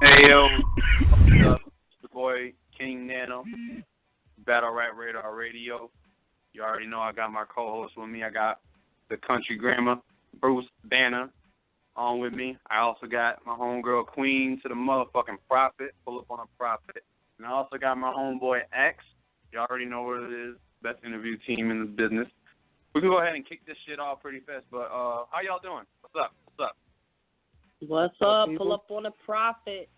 Hey yo, what's up? It's the boy King Nano, Battle Rap Radar Radio. You already know I got my co-host with me. I got the country grandma, Bruce Banner, on with me. I also got my homegirl Queen to the motherfucking Prophet, pull up on a Prophet. And I also got my homeboy X. You already know what it is, best interview team in the business. We can go ahead and kick this shit off pretty fast, but how y'all doing? What's up? What's up? What's up? Pull up on a Prophet.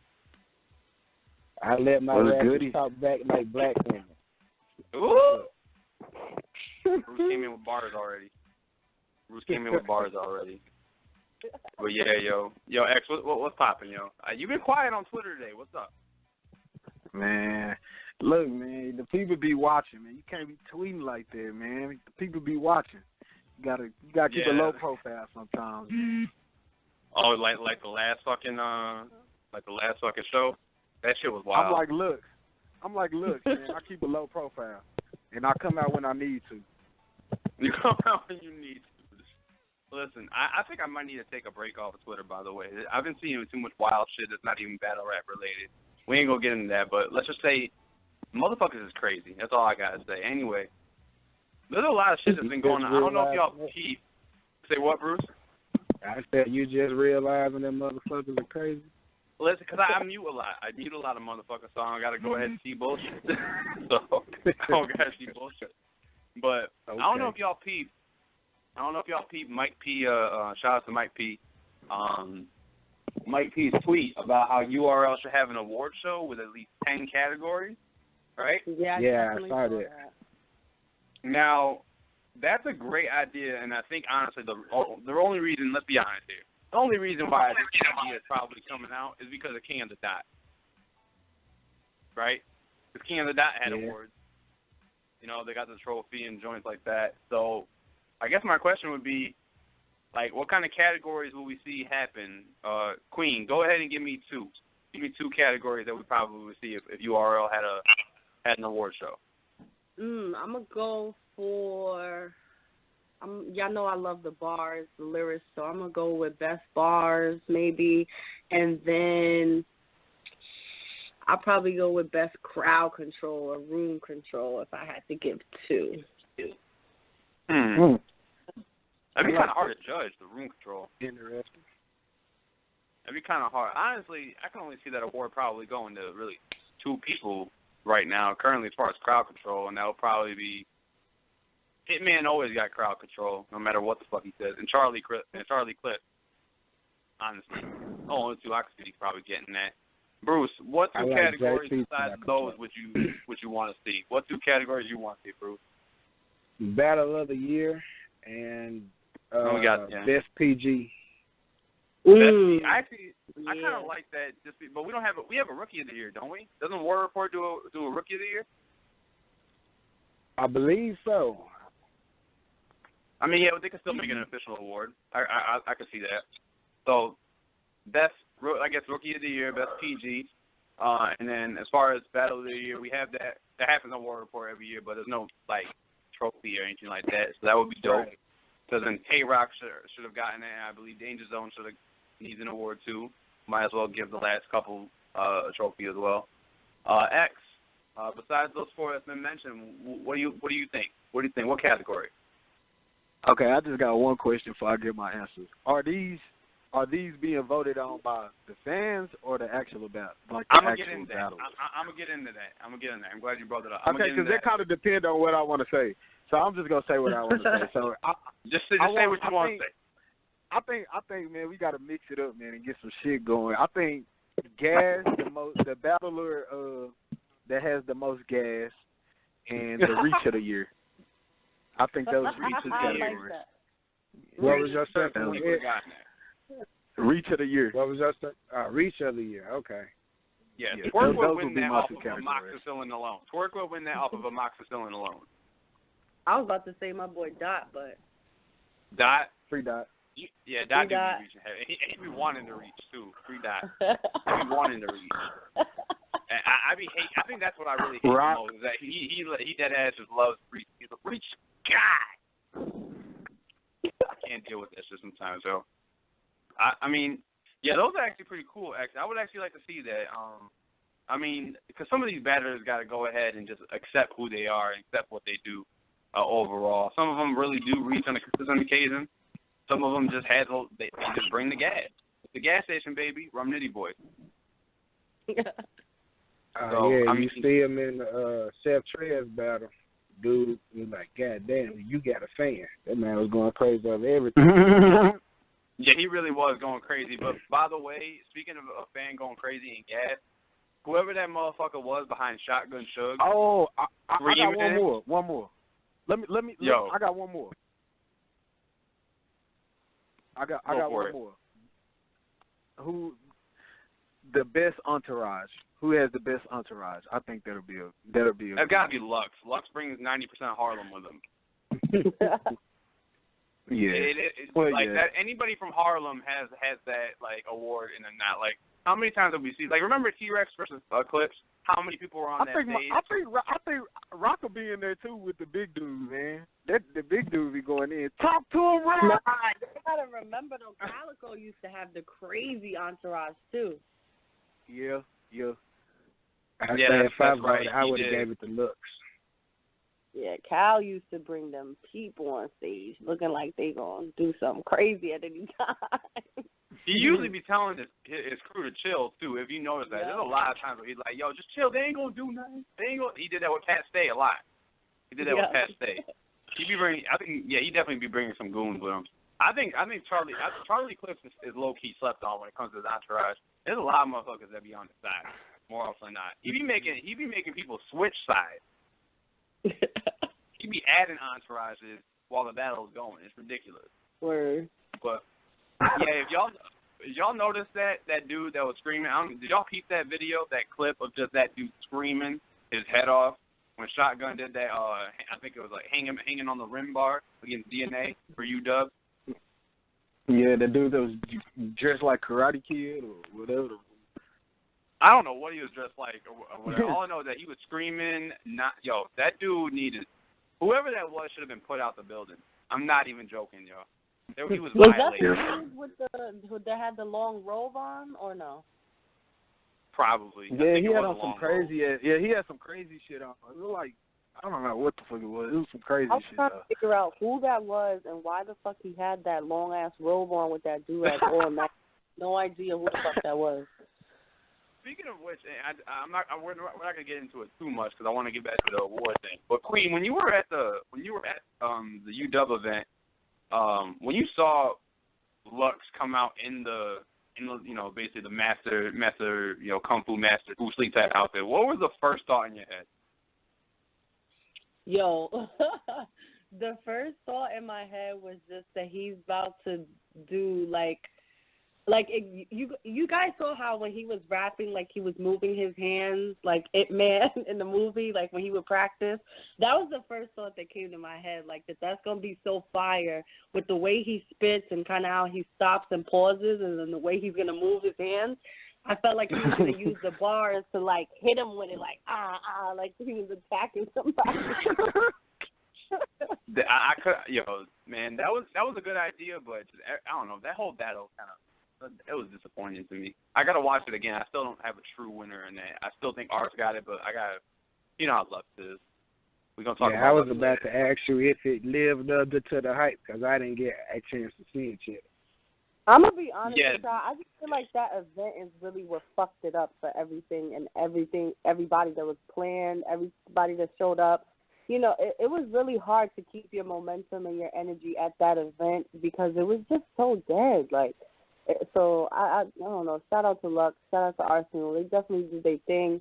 I let my rappers talk back like black women. Ooh! Bruce came in with bars already. But yeah, yo, X, what's poppin', yo? You've been quiet on Twitter today. What's up? Man, look, man, the people be watching, man. You can't be tweeting like that, man. The people be watching. You gotta keep a low profile sometimes. Oh, like the last fucking show. That shit was wild. I'm like, look, man. I keep a low profile, and I come out when I need to. You come out when you need to. Listen, I think I might need to take a break off of Twitter. By the way, I've been seeing too much wild shit that's not even battle rap related. We ain't gonna get into that, but let's just say, motherfuckers is crazy. That's all I gotta say. Anyway, there's a lot of shit that's been going on. I don't know if y'all peep. Say what, Bruce? I said you just realizing that motherfuckers are crazy. Listen, because I mute a lot. I mute a lot of motherfuckers, so I don't got to go ahead and see bullshit. So I don't got to see bullshit. But okay. I don't know if y'all peep Mike P. Shout out to Mike P. Mike P's tweet about how URL should have an award show with at least 10 categories, right? Yeah, I saw that. Now, that's a great idea, and I think, honestly, the only reason, let's be honest here, the only reason why this idea is probably coming out is because of King of the Dot. Right? Because King of the Dot had awards. You know, they got the trophy and joints like that. So I guess my question would be, like, what kind of categories will we see happen? Queen, go ahead and give me two. Give me two categories that we probably would see if URL had an award show. I'm going to go for... y'all know I love the bars, the lyrics, so I'm going to go with best bars maybe, and then I'll probably go with best crowd control or room control if I had to give two. That'd be kind of hard to judge, the room control. Interesting. That'd be kind of hard. Honestly, I can only see that award probably going to really two people right now, currently as far as crowd control, and that'll probably be Hitman always got crowd control, no matter what the fuck he says. And Charlie Clip, honestly. Oh, two, I could see he's probably getting that. Bruce, what two categories besides those would you want to see? What two categories you want to see, Bruce? Battle of the Year and Best PG. I kind of like that, but we have a Rookie of the Year, don't we? Doesn't War Report do a Rookie of the Year? I believe so. I mean, yeah, they can still make it an official award. I can see that. So, best, I guess, Rookie of the Year, best PG, and then as far as Battle of the Year, we have that happens on War Report every year, but there's no like trophy or anything like that. So that would be dope. Because then K-Rock should have gotten it. I believe Danger Zone needs an award too. Might as well give the last couple a trophy as well. X. Besides those four that's been mentioned, what do you think? What do you think? What category? Okay, I just got one question before I get my answers. Are these being voted on by the fans or the actual battle? Like the actual battles? I'm gonna get into that. I'm glad you brought it up. Okay, because that kind of depends on what I want to say. So I'm just gonna say what I want to say. So just say what you want to say. I think, man, we got to mix it up, man, and get some shit going. I think gas, the battler that has the most gas, and the reach of the year. I think those reach of the year. What was your second? Reach of the year. What was your second? Reach of the year. Okay. Yeah, Twerk would win that off of amoxicillin alone. Twerk would win that off of amoxicillin alone. I was about to say my boy Dot, but Dot, free Dot. Yeah, Dot do be reaching heavy. He be wanting to reach too. Free Dot. He be wanting to reach. And I think that's what I really hate the most is that he dead ass just loves reach. He's a reach guy. I can't deal with that shit sometimes. So, I mean, Yeah, those are actually pretty cool. Actually, I would actually like to see that. I mean, because some of these battlers got to go ahead and just accept who they are and accept what they do overall. Some of them really do reach on a consistent occasion. Some of them just they just bring the gas. The gas station, baby, Rum Nitty Boy. You see him in the Seth Trez battle. Dude was like, God damn, you got a fan. That man was going crazy over everything. Yeah, he really was going crazy. But by the way, speaking of a fan going crazy and gas, whoever that motherfucker was behind Shotgun Suge. Oh, I got one more. Let me. I got one more. I got one more. Who the best entourage? Who has the best entourage? I think that'll be a. It's gotta be Lux. Lux brings 90% Harlem with him. Yeah. That. Anybody from Harlem has that like award in a night. Like how many times have we seen? Like remember T-Rex versus Clips? How many people were on that stage? I think Rock will be in there too with the big dude, man. The big dude be going in. Talk to him, Rock. Nah, you gotta remember though, Calico used to have the crazy entourage too. Yeah. I would have gave it to Lux. Yeah, Cal used to bring them people on stage looking like they gonna do something crazy at any time. He usually be telling his crew to chill too. If you notice that, there's a lot of times where he's like, "Yo, just chill. They ain't gonna do nothing. He did that with Pat Stay a lot. He did that with Pat Stay. He definitely be bringing some goons with him. I think Charlie Clips is low key slept on when it comes to his entourage. There's a lot of motherfuckers that be on his side more often than not. He be making people switch sides. He be adding entourages while the battle is going. It's ridiculous. Word. But yeah, if y'all noticed that dude that was screaming, did y'all peep that video, that clip of just that dude screaming his head off when Shotgun did that? I think it was like hanging on the rim bar against DNA for UW. Yeah, the dude that was dressed like Karate Kid or whatever. I don't know what he was dressed like or whatever. All I know is that he was screaming. That dude needed. Whoever that was should have been put out the building. I'm not even joking, yo. He was violated. Was that the dude that had the long robe on, or no? Probably. Yeah, he had on some crazy. Yeah, he had some crazy shit on. It was like I don't know what the fuck it was. It was some crazy shit. I was trying to figure out who that was and why the fuck he had that long ass robe on with that dude at all. No idea who the fuck that was. Speaking of which, we're not gonna get into it too much because I want to get back to the award thing. But Queen, when you were at the UW event, when you saw Lux come out in the basically the master kung fu master Bruce Lee type outfit, what was the first thought in your head? Yo, the first thought in my head was just that he's about to do you guys saw how when he was rapping, like he was moving his hands like Ip Man in the movie, like when he would practice. That was the first thought that came to my head, like that's gonna be so fire with the way he spits and kind of how he stops and pauses, and then the way he's gonna move his hands. I felt like he was gonna use the bars to like hit him with it, like like he was attacking somebody. I could, man, that was a good idea, but I don't know, that whole battle it was disappointing to me. I gotta watch it again. I still don't have a true winner in that. I still think Art's got it, but I gotta, how Lux is. We're gonna talk about. I was about to ask you if it lived up to the hype because I didn't get a chance to see it yet. I'm gonna be honest with y'all. I just feel like that event is really what fucked it up for everything. Everybody that was planned, everybody that showed up. It was really hard to keep your momentum and your energy at that event because it was just so dead. So I don't know. Shout out to Lux. Shout out to Arsenal. They definitely did their thing,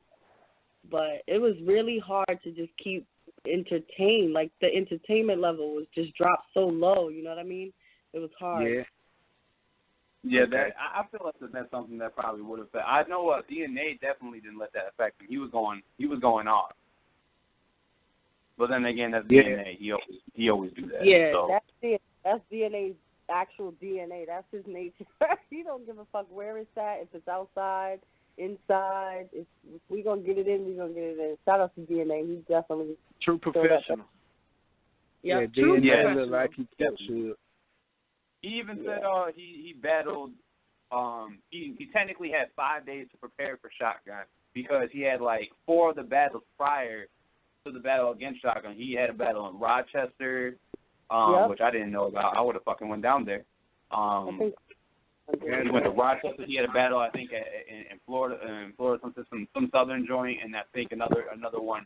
but it was really hard to just keep entertained. Like the entertainment level was just dropped so low. You know what I mean? It was hard. Yeah. That I feel like that's something that probably would have. I know DNA definitely didn't let that affect him. He was going off. But then again, that's DNA. He always do that. Yeah, so. That's DNA's actual DNA. That's his nature. He don't give a fuck where it's at. If it's outside, inside. If we gonna get it in, we gonna get it in. Shout out to DNA. He's definitely true professional. Yeah, DNA look like he kept shit. He even said he battled he technically had 5 days to prepare for Shotgun because he had like 4 of the battles prior to the battle against Shotgun. He had a battle in Rochester, which I didn't know about. I would have fucking went down there. He went to Rochester. He had a battle, I think, in Florida, some southern joint, and I think another one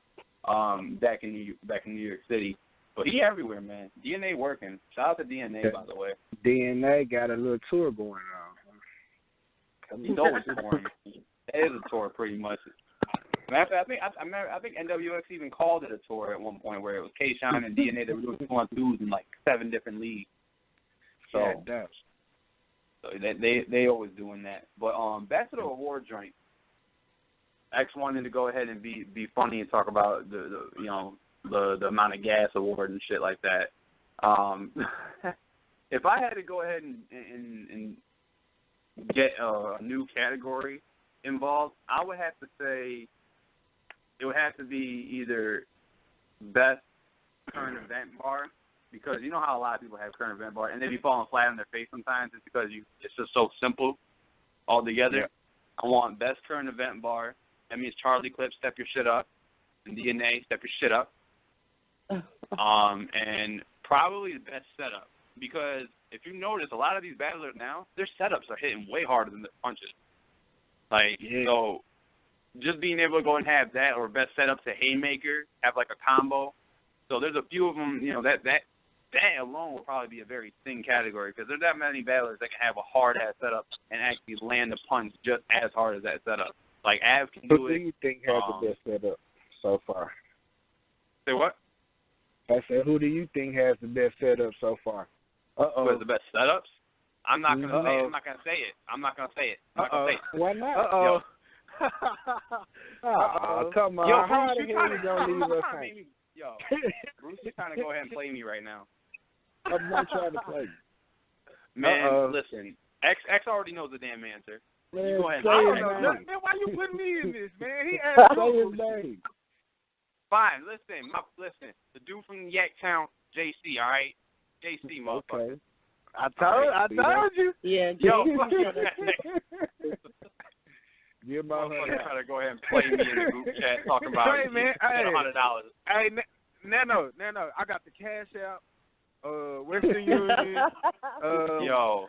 back in New York City. But he everywhere, man. DNA working. Shout out to DNA, by the way. DNA got a little tour going on. He's always touring. That is a tour, pretty much. Matter of fact, I think NWX even called it a tour at one point where it was K-Shine and DNA that were doing 2-on-2s in like 7 different leagues. So, yeah, it does. So they always doing that. But back to the award joint. X wanted to go ahead and be funny and talk about the amount of gas award and shit like that. If I had to go ahead and get a new category involved, I would have to say it would have to be either best current event bar, because you know how a lot of people have current event bar and they be falling flat on their face sometimes. It's because it's just so simple altogether. Yeah. I want best current event bar. That means Charlie Clip, step your shit up, and DNA, step your shit up. And probably the best setup, because if you notice, a lot of these battlers now, their setups are hitting way harder than their punches. So just being able to go and have that, or best setups to Haymaker, have like a combo. So there's a few of them, that alone will probably be a very thin category, because there's that many battlers that can have a hard-ass setup and actually land the punch just as hard as that setup. Like Av can do it. Who do you think has the best setup so far? Say what? I said, who do you think has the best setup so far? Who has the best setups? I'm not gonna say it. I'm not gonna say it. Why not? Come on. Yo, how Bruce, the hell you gonna leave us hanging? Yo, Bruce is trying to go ahead and play me right now. I'm not trying to play you. Man, listen. X already knows the damn answer. Man, you go ahead. Man, why you putting me in this, man? He asked say his name. Fine, listen. The dude from Yaktown, JC, all right? JC, motherfucker. Okay. I told you. Yeah, yo. Give my motherfucker trying to go ahead and play me in the group chat talking about man, $100. Hey, Nano, I got the Cash App. Western Union. Yo.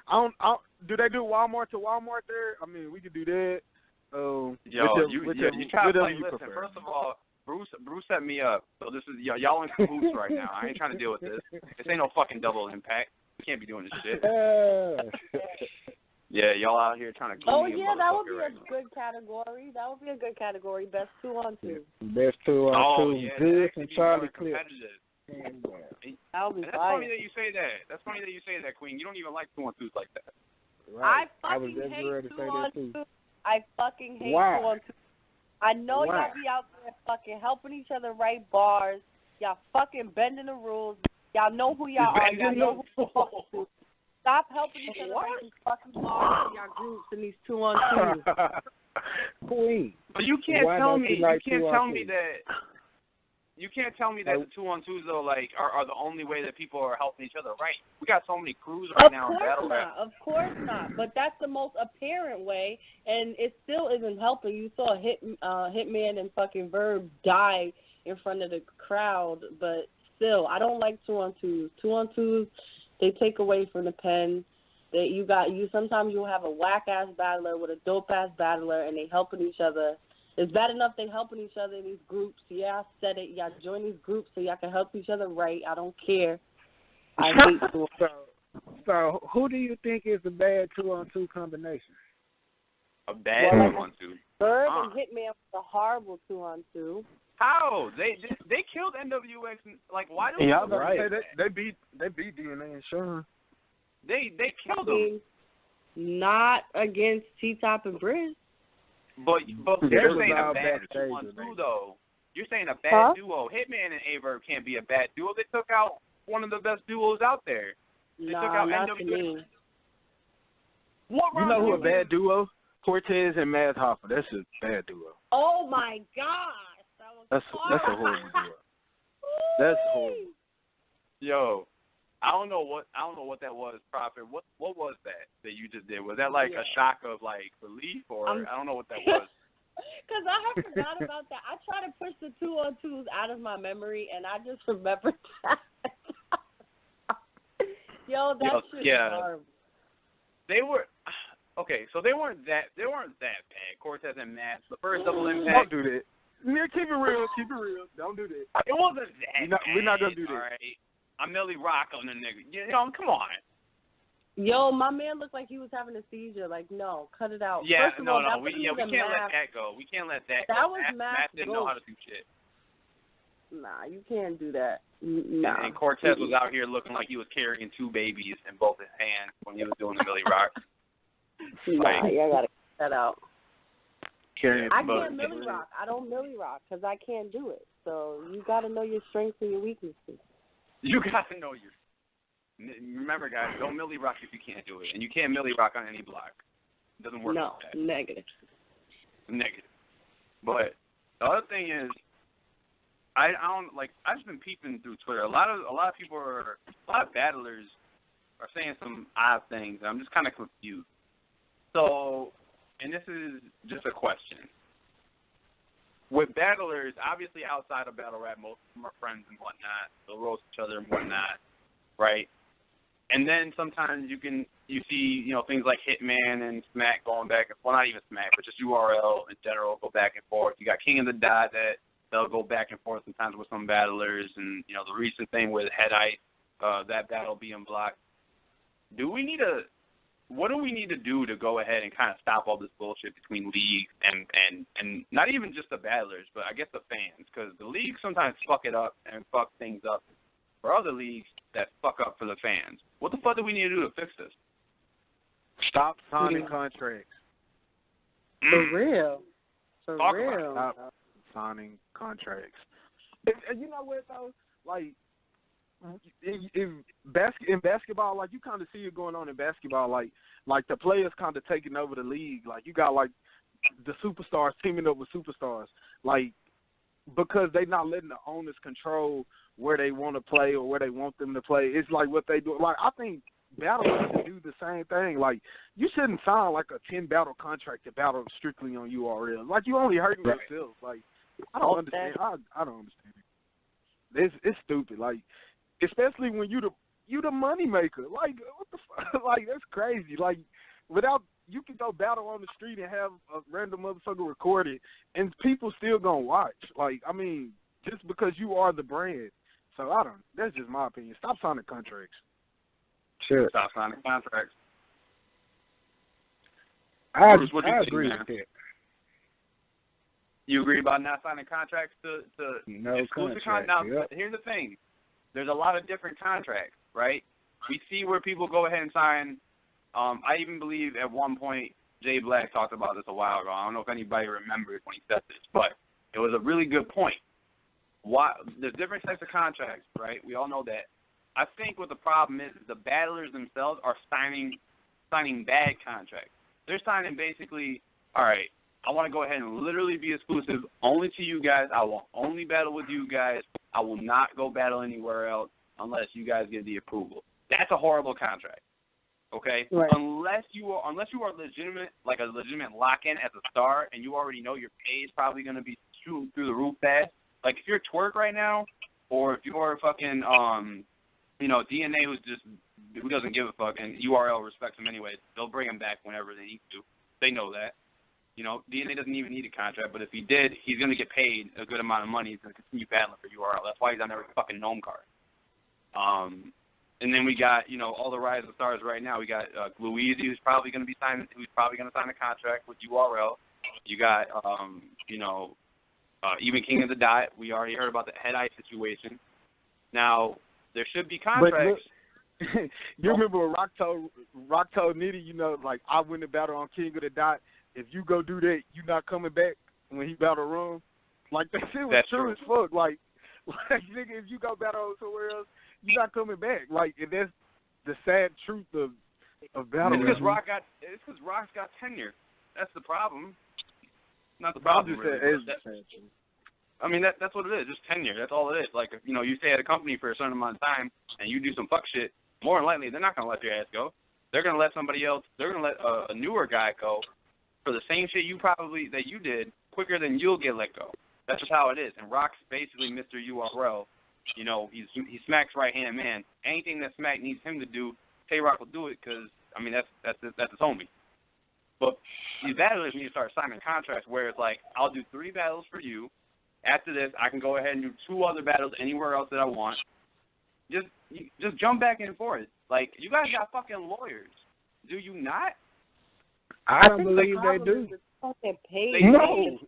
Do they do Walmart to Walmart there? I mean, we could do that. You try to play. Listen, prefer. First of all, Bruce set me up. So this is y'all in cahoots right now. I ain't trying to deal with this. This ain't no fucking double impact. We can't be doing this shit. Yeah, y'all out here trying to. Oh yeah, that would be a good category. That would be a good category. Best 2-on-2. Best 2-on-2. Yeah, Good and Charlie Clip. That would be that's funny that you say that. That's funny that you say that, Queen. You don't even like 2-on-2s like that. Right. I fucking hate 2-on-2. I fucking hate Why? 2-on-2. I know y'all be out there fucking helping each other write bars. Y'all fucking bending the rules. Y'all know who y'all are. Y'all know who you're talking to. Stop helping each other write these fucking bars in y'all groups in these 2-on-2s. Queen. But you can't tell me. Like you can't tell me that. You can't tell me that the 2-on-2s though, like, are the only way that people are helping each other right. We got so many crews right now in battle rap. Of course not. But that's the most apparent way, and it still isn't helping. You saw Hitman and fucking Verb die in front of the crowd, but still, I don't like 2-on-2s. 2-on-2s, they take away from the pen. Sometimes you'll have a whack ass battler with a dope ass battler, and they helping each other. It's bad enough they helping each other in these groups. Yeah, I said it. Y'all join these groups so y'all can help each other right. I don't care. I hate So who do you think is a bad 2-on-2 combination? A bad 2-on-2. Bird and Hitman was a horrible 2-on-2. How? They killed NWX. Like, why do they beat DNA and Sean. They killed them. Not against T-Top and Briz. But you're saying a bad 2-on-2 though. You're saying a bad duo. Hitman and Averb can't be a bad duo. They took out one of the best duos out there. They took out not NWX. to me. You know who a bad duo? Cortez and Mad Hoffa. That's a bad duo. Oh my gosh. That's a horrible duo. That's horrible. Yo, I don't know what that was, Prophet. What was that you just did? Was that like a shock of like relief, or I don't know what that was? Because I have forgot about that. I try to push the 2-on-2s out of my memory, and I just remembered that. Yo, that shit is horrible. They were okay, so they weren't that bad. Cortez and Matt, the first double impact. Don't do that. Yeah, keep it real. Don't do that. It wasn't that bad. We're not gonna do that. All right. I'm Millie Rock on the nigga. You know, come on. Yo, my man looked like he was having a seizure. Like, no, cut it out. Yeah, First of all, we can't let that go. We can't let that go. That go. was Matt didn't know how to do shit. Nah, you can't do that. Nah. And Cortez was out here looking like he was carrying 2 babies in both his hands when he was doing the Millie Rock. Nah, you gotta cut that out. I can't Millie Rock. I don't Millie Rock because I can't do it. So you gotta know your strengths and your weaknesses. You got to know your. Remember, guys, don't Millie Rock if you can't do it, and you can't Millie Rock on any block. It doesn't work. No, like that. Negative. But the other thing is, I don't like. I've just been peeping through Twitter. A lot of battlers are saying some odd things. I'm just kind of confused. So, and this is just a question. With battlers, obviously outside of battle rap, most of them are friends and whatnot. They'll roast each other and whatnot, right? And then sometimes you see, things like Hitman and Smack going back and well, not even Smack, but just URL in general go back and forth. You got King of the Dot that they'll go back and forth sometimes with some battlers, and the recent thing with Head Ice, that battle being blocked. What do we need to do to go ahead and kind of stop all this bullshit between leagues and not even just the battlers, but I guess the fans? Because the leagues sometimes fuck it up and fuck things up for other leagues that fuck up for the fans. What the fuck do we need to do to fix this? Stop signing contracts. For real. Talk about it. Stop signing contracts. And you know what, though? Like, in basketball, like you kind of see it going on in basketball, like the players kind of taking over the league. Like you got like the superstars teaming up with superstars, like because they're not letting the owners control where they want to play or where they want them to play. It's like what they do. Like I think battlers should do the same thing. Like you shouldn't sign like a 10-battle contract to battle strictly on URL. Like you only hurting yourself. Like I don't understand. I don't understand it. It's stupid. Like. Especially when you the money maker. Like what the fuck? Like that's crazy. Like you can go battle on the street and have a random motherfucker record it, and people still gonna watch. Like I mean, just because you are the brand. So that's just my opinion. Stop signing contracts. Sure. Stop signing contracts. I agree with that. You agree about not signing contracts to no exclusive contract? Now, yep. Here's the thing. There's a lot of different contracts, right? We see where people go ahead and sign. I even believe at one point Jay Black talked about this a while ago. I don't know if anybody remembers when he said this, but it was a really good point. There's different types of contracts, right? We all know that. I think what the problem is the battlers themselves are signing bad contracts. They're signing basically, all right, I want to go ahead and literally be exclusive only to you guys. I will only battle with you guys. I will not go battle anywhere else unless you guys give the approval. That's a horrible contract. Okay? Right. Unless you are legitimate, like a legitimate lock-in as a star, and you already know your pay is probably going to be shooting through the roof fast. Like if you're Twerk right now, or if you're fucking DNA who doesn't give a fuck, and URL respects him anyway, they'll bring him back whenever they need to. They know that. DNA doesn't even need a contract, but if he did, he's going to get paid a good amount of money. He's going to continue battling for URL. That's why he's on every fucking gnome card. And then we got, all the rising stars right now. We got Louise, who's probably going to sign a contract with URL. You got, even King of the Dot. We already heard about the Head Ice situation. Now, there should be contracts. You remember when Rock told Nitty, like, I win the battle on King of the Dot. If you go do that, you not coming back when he battle Rum. Like, that shit was true as fuck. Like, nigga, if you go battle somewhere else, you not coming back. Like, and that's the sad truth of battle. It's because Rock's got tenure. That's the problem. Not the problem. I mean, that's what it is. Just tenure. That's all it is. Like, if, you know, you stay at a company for a certain amount of time and you do some fuck shit, more than likely they're not going to let your ass go. They're going to let somebody else, they're going to let a newer guy go for the same shit that you did quicker than you'll get let go. That's just how it is. And Rock's basically Mr. URL. You know, he's Smack's right-hand man. Anything that Smack needs him to do, Tay-Rock will do it because, I mean, that's his homie. But these battlers need to start signing contracts where it's like, I'll do 3 battles for you. After this, I can go ahead and do 2 other battles anywhere else that I want. Just jump back and forth. Like, you guys got fucking lawyers. Do you not? I don't believe they do. Get paid. No.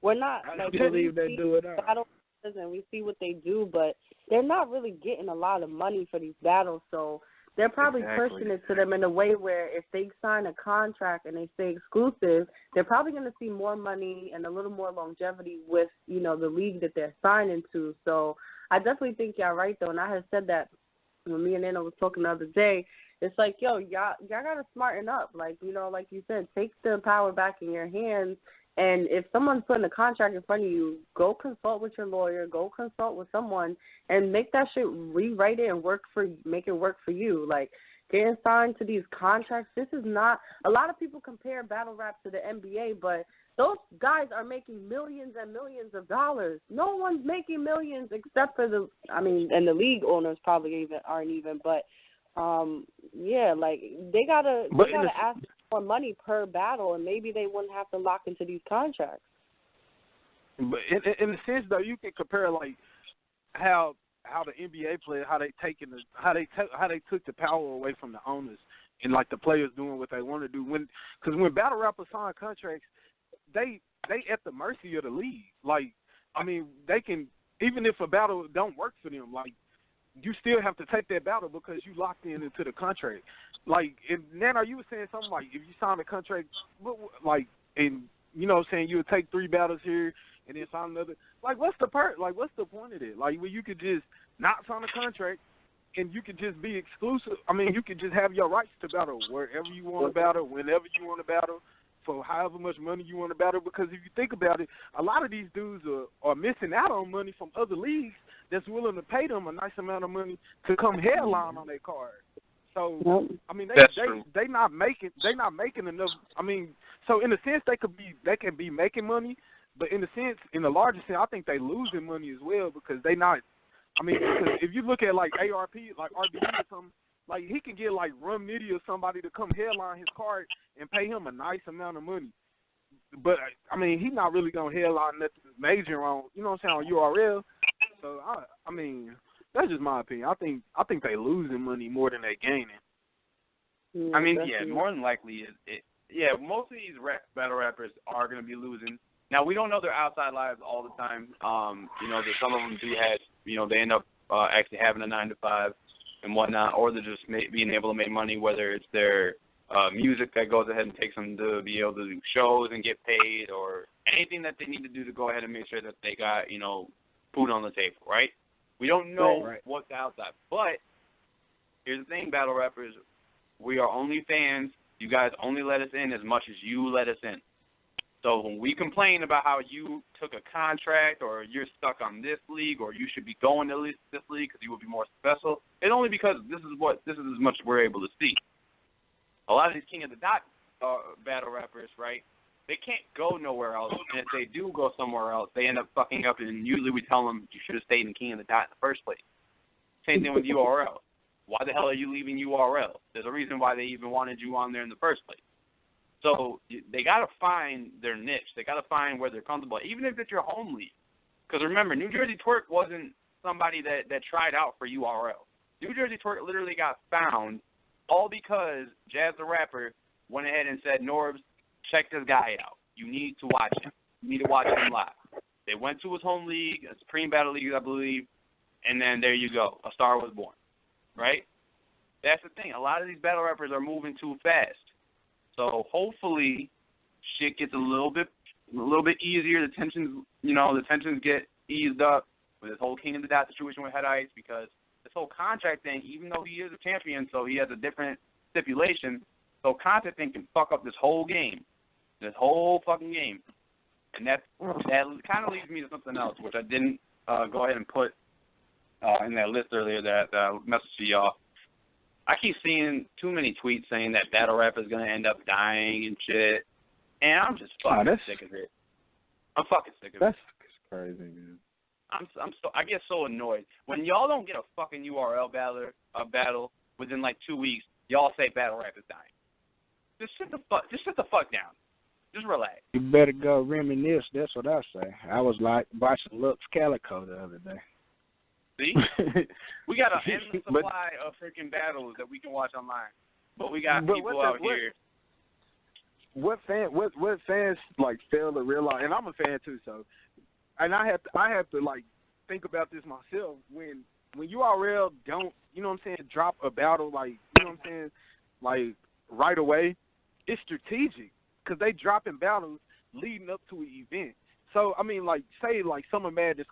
We're not. I don't believe they do it all. And we see what they do, but they're not really getting a lot of money for these battles, so they're probably pushing it to them in a way where if they sign a contract and they stay exclusive, they're probably going to see more money and a little more longevity with, you know, the league that they're signing to. So I definitely think y'all right, though, and I had said that when me and Nana was talking the other day. It's like, yo, y'all got to smarten up. Like, you know, like you said, take the power back in your hands. And if someone's putting a contract in front of you, go consult with your lawyer, go consult with someone, and make that shit, rewrite it and make it work for you. Like, getting signed to these contracts, this is not, a lot of people compare battle rap to the NBA, but those guys are making millions and millions of dollars. No one's making millions except for and the league owners probably aren't even, but yeah, like, they gotta ask more money per battle, and maybe they wouldn't have to lock into these contracts. But in a sense, though, you can compare like how the NBA players, how they took the power away from the owners and like the players doing what they want to do. Because when battle rappers sign contracts, they at the mercy of the league. Like, I mean, they can, even if a battle don't work for them, like, you still have to take that battle because you locked into the contract. Like, and Nana, you were saying something like, if you sign a contract, like, and, you know what I'm saying, you would take 3 battles here and then sign another. Like, what's the point of it? Like, where you could just not sign a contract and you could just be exclusive. I mean, you could just have your rights to battle wherever you want to battle, whenever you want to battle, for however much money you want to battle. Because if you think about it, a lot of these dudes are missing out on money from other leagues that's willing to pay them a nice amount of money to come headline on their card. So I mean, they not making enough. I mean, so in a sense they can be making money, but in the larger sense, I think they losing money as well because they not. I mean, because if you look at like ARP, like RBE or something, like he can get like Rum Nitty or somebody to come headline his card and pay him a nice amount of money. But I mean, he's not really gonna headline nothing major on, you know what I'm saying, on URL. So I mean, that's just my opinion. I think they losing money more than they gaining. I mean, yeah, more than likely most of these battle rappers are gonna be losing. Now we don't know their outside lives all the time. You know, that some of them do have, you know, they end up actually having a 9-to-5 and whatnot, or they're just being able to make money, whether it's their music that goes ahead and takes them to be able to do shows and get paid, or anything that they need to do to go ahead and make sure that they got, you know, food on the table, right? We don't know what's outside. But here's the thing, battle rappers, we are only fans. You guys only let us in as much as you let us in. So when we complain about how you took a contract or you're stuck on this league or you should be going to this league because you would be more successful, it's only because this is as much as we're able to see. A lot of these King of the Dot battle rappers, right, they can't go nowhere else. And if they do go somewhere else, they end up fucking up, and usually we tell them you should have stayed in King of the Dot in the first place. Same thing with URL. Why the hell are you leaving URL? There's a reason why they even wanted you on there in the first place. So they got to find their niche. They got to find where they're comfortable, even if it's your home league. Because remember, New Jersey Twerk wasn't somebody that tried out for URL. New Jersey Twerk literally got found all because Jazz the Rapper went ahead and said, Norbs, check this guy out. You need to watch him. You need to watch him live. They went to his home league, a Supreme Battle League, I believe, and then there you go. A star was born, right? That's the thing. A lot of these battle rappers are moving too fast. So hopefully shit gets a little bit easier. The tensions get eased up with this whole King of the Dot situation with Head Ice, because this whole contract thing, even though he is a champion, so he has a different stipulation, so contract thing can fuck up this whole game. This whole fucking game. And that kind of leads me to something else, which I didn't go ahead and put in that list earlier that I messaged to y'all. I keep seeing too many tweets saying that battle rap is going to end up dying and shit. And I'm just fucking sick of it. I'm fucking sick of it. That's crazy, man. I get so annoyed. When y'all don't get a fucking URL battle within like 2 weeks, y'all say battle rap is dying. Just sit the fuck down. Just relax. You better go reminisce. That's what I say. I was like watching Lux Calico the other day. See? We got an endless supply of freaking battles that we can watch online. But we got people out here. What fans like fail to realize, and I'm a fan too, so, and I have to like think about this myself. When URL don't, you know what I'm saying, drop a battle, like, you know what I'm saying, like right away, it's strategic because they dropping battles leading up to an event. So I mean, like, say like Summer Madness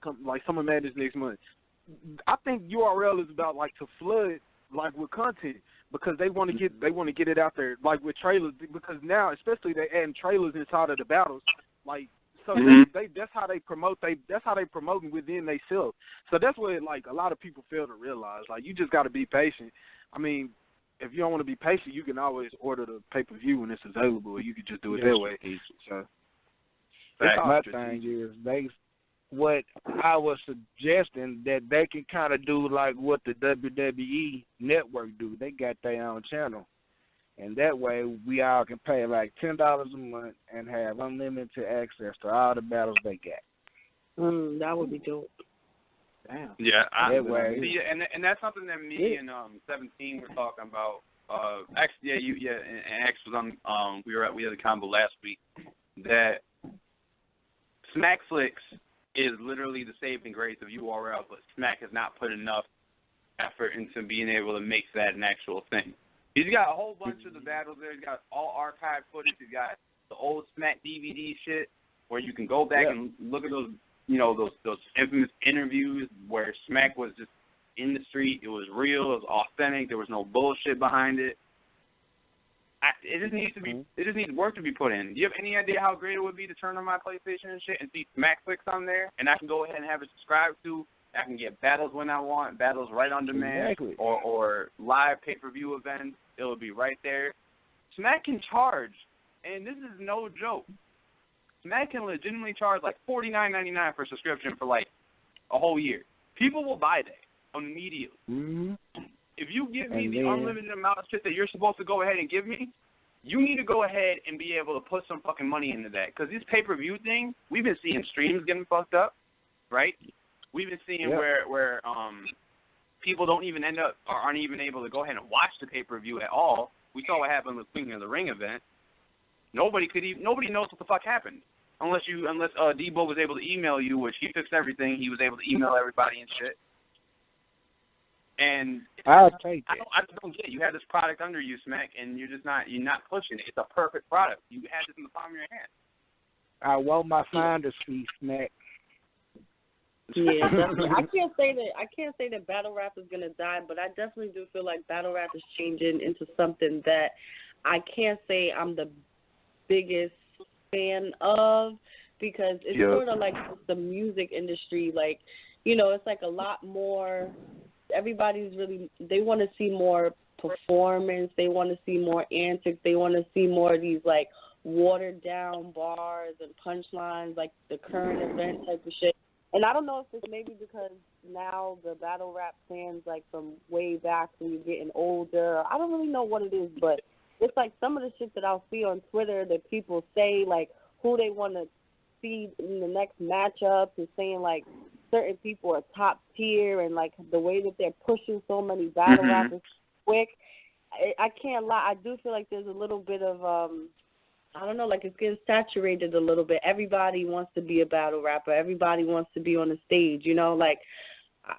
next month. I think URL is about like to flood like with content because they want to get it out there like with trailers, because now especially they adding trailers inside of the battles, like, so that's how they promote promoting within themselves. So that's what like a lot of people fail to realize. Like, you just got to be patient. I mean, if you don't want to be patient, you can always order the pay-per-view when it's available, or you can just do it that way. So my thing is what I was suggesting that they can kind of do like what the WWE Network do. They got their own channel, and that way we all can pay like $10 a month and have unlimited access to all the battles they got. That would be dope. Damn. Yeah, see, and that's something that me and 17 were talking about. Actually, and X was on. We had a combo last week that SmackFlix is literally the saving grace of URL, but Smack has not put enough effort into being able to make that an actual thing. He's got a whole bunch of the battles there. He's got all archived footage. He's got the old Smack DVD shit where you can go back and look at those, you know, those infamous interviews where Smack was just in the street. It was real. It was authentic. There was no bullshit behind it. It just needs to be. It just needs work to be put in. Do you have any idea how great it would be to turn on my PlayStation and shit and see SmackFlix on there, and I can go ahead and have it subscribed to? I can get battles when I want, battles right on demand, or live pay-per-view events. It will be right there. Smack can charge, and this is no joke. Smack can legitimately charge like $49.99 for a subscription for like a whole year. People will buy that immediately. If you give me the unlimited amount of shit that you're supposed to go ahead and give me, you need to go ahead and be able to put some fucking money into that. Because this pay-per-view thing, we've been seeing streams getting fucked up, right? We've been seeing where people don't even end up or aren't even able to go ahead and watch the pay-per-view at all. We saw what happened with the Queen of the Ring event. Nobody knows what the fuck happened unless Debo was able to email you, which he fixed everything. He was able to email everybody and shit. And I'll take it. I don't get it. You have this product under you, Smack, and you're not pushing it. It's a perfect product. You have this in the palm of your hand. I want my finder's fee, Smack. Yeah, definitely. I can't say that battle rap is gonna die, but I definitely do feel like battle rap is changing into something that I can't say I'm the biggest fan of, because it's sort of like the music industry. Like, you know, it's like a lot more. Everybody's they want to see more performance. They want to see more antics. They want to see more of these like watered down bars and punchlines, like the current event type of shit. And I don't know if it's maybe because now the battle rap fans, like from way back when you're getting older, I don't really know what it is, but it's like some of the shit that I'll see on Twitter that people say, like who they want to see in the next matchup, and saying like certain people are top tier, and like the way that they're pushing so many battle rappers quick. I can't lie. I do feel like there's a little bit of I don't know, like it's getting saturated a little bit. Everybody wants to be a battle rapper. Everybody wants to be on the stage, you know, like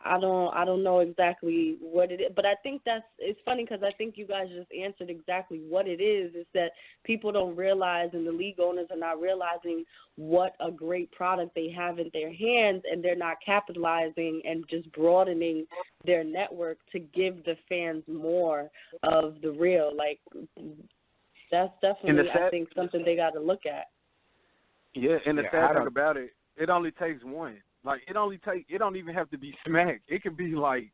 I don't know exactly what it is, but I think it's funny because I think you guys just answered exactly what it is. Is that people don't realize, and the league owners are not realizing what a great product they have in their hands, and they're not capitalizing and just broadening their network to give the fans more of the real. Like, that's definitely, I think, something they got to look at. Yeah, and the sad thing about it, it only takes one. Like it don't even have to be Smack. It could be like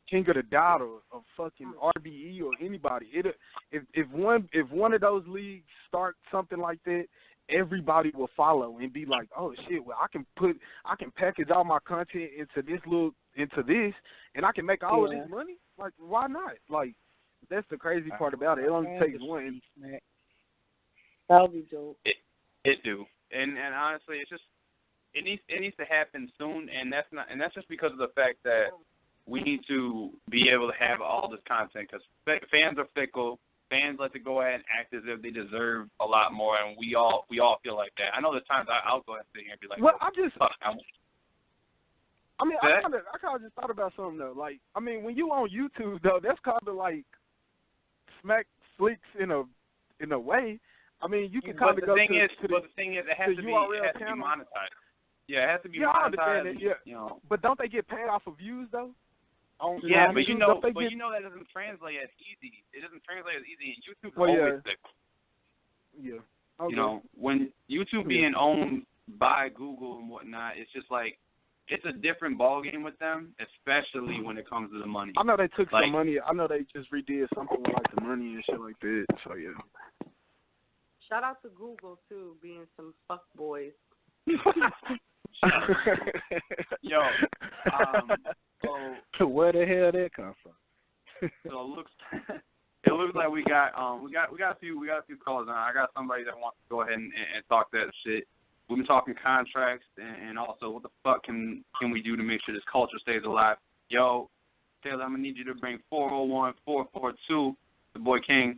King of the Dot or fucking RBE or anybody. If one of those leagues start something like that, everybody will follow and be like, oh shit, well I can package all my content into this and I can make all of this money. Like why not? Like that's the crazy part about it. It only takes one. That would be dope. It do, and honestly, it's just it needs to happen soon, and that's just because of the fact that we need to be able to have all this content because fans are fickle. Fans like to go ahead and act as if they deserve a lot more, and we all feel like that. I know there's times I'll go ahead and sit here and be like, well, I kind of just thought about something though. Like, I mean, when you on YouTube though, that's kind of like Smack Flicks in a way. I mean, you can kind of go But the thing is, it has to be monetized. Yeah, it has to be monetized. I understand it, yeah. You know. But don't they get paid off of views though? Yeah, but you know that doesn't translate as easy. It doesn't translate as easy. And YouTube's always fickle. Yeah. Okay. You know, when YouTube being owned by Google and whatnot, it's just like it's a different ballgame with them, especially when it comes to the money. I know they took some money. I know they just redid something with like the money and shit like that. So yeah. Shout out to Google too, being some fuck boys. Yo, so where the hell that come from? So it looks like we got a few callers on. I got somebody that wants to go ahead and talk that shit. We've been talking contracts and also what the fuck can we do to make sure this culture stays alive. Yo, Taylor, I'm gonna need you to bring 401-442, the boy King.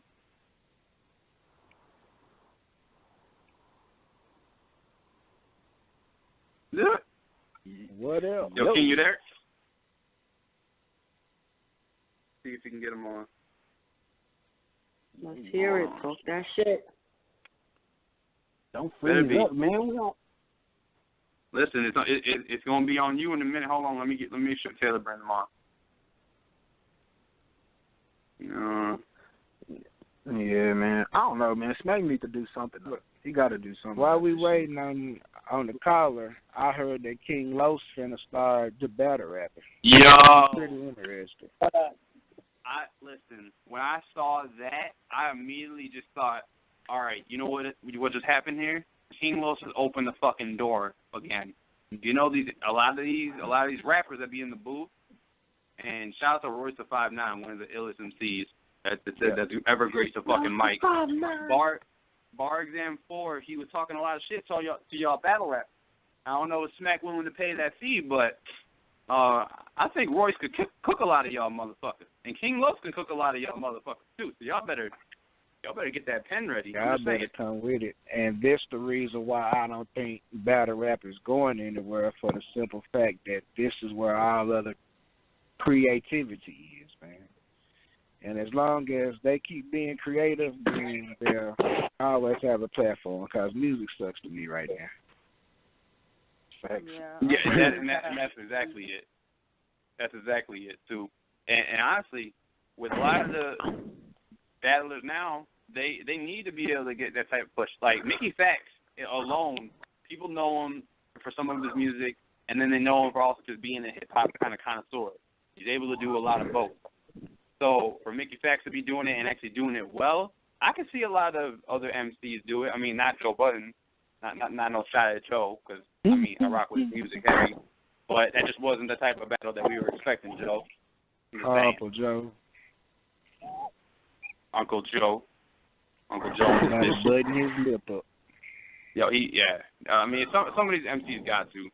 Yeah. What else? Yo, King, you there? See if you can get him on. Let's hear it. Talk that shit. Don't freeze up, man. Listen, it's gonna be on you in a minute. Hold on, let me make sure Taylor brings him on. Yeah, man. I don't know, man. Smack need to do something. He got to do something. While we waiting on the caller, I heard that King Los finna start the battle rapping. Yo, pretty interesting. Listen. When I saw that, I immediately just thought, all right, you know what just happened here? King Los has opened the fucking door again. You know a lot of these rappers that be in the booth, and shout out to Royce the 5'9", one of the illest MCs that's ever graced the fucking mic. Bar Exam 4, he was talking a lot of shit to y'all battle rap. I don't know if Smack willing to pay that fee, but I think Royce could cook a lot of y'all motherfuckers, and King Los can cook a lot of y'all motherfuckers too. So y'all better get that pen ready. Y'all better come with it, and this the reason why I don't think battle rap is going anywhere, for the simple fact that this is where all other creativity is, man. And as long as they keep being creative, then they'll always have a platform, because music sucks to me right now. Facts. Yeah, and that's exactly it. That's exactly it, too. And honestly, with a lot of the battlers now, they need to be able to get that type of push. Like Mickey Factz alone, people know him for some of his music, and then they know him for also just being a hip-hop kind of connoisseur. He's able to do a lot of both. So for Mickey Factz to be doing it and actually doing it well, I can see a lot of other MCs do it. I mean, not Joe Budden, not no shot at Joe, because I mean I rock with his music heavy, but that just wasn't the type of battle that we were expecting, Joe. Uncle Joe. Uncle Joe. Button his lip up. Yo, I mean, some of these MCs got to.